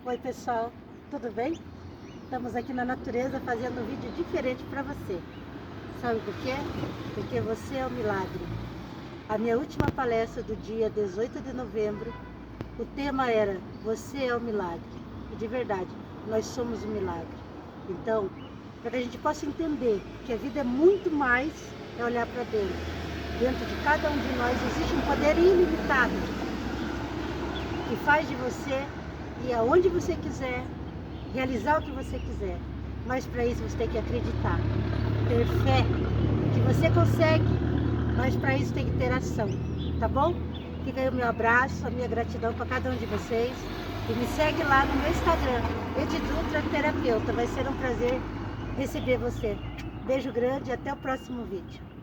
Oi pessoal, tudo bem? Estamos aqui na natureza fazendo um vídeo diferente para você. Sabe por quê? Porque você é um milagre. A minha última palestra do dia 18 de novembro, o tema era Você é um milagre. E de verdade, nós somos um milagre. Então, para que a gente possa entender que a vida é muito mais, é olhar para dentro. Dentro de cada um de nós existe um poder ilimitado que faz de você ir aonde você quiser, realizar o que você quiser. Mas para isso você tem que acreditar, ter fé que você consegue, mas para isso tem que ter ação, tá bom? Fica aí o meu abraço, a minha gratidão para cada um de vocês. E me segue lá no meu Instagram, Edidutra Terapeuta. Vai ser um prazer receber você. Beijo grande e até o próximo vídeo.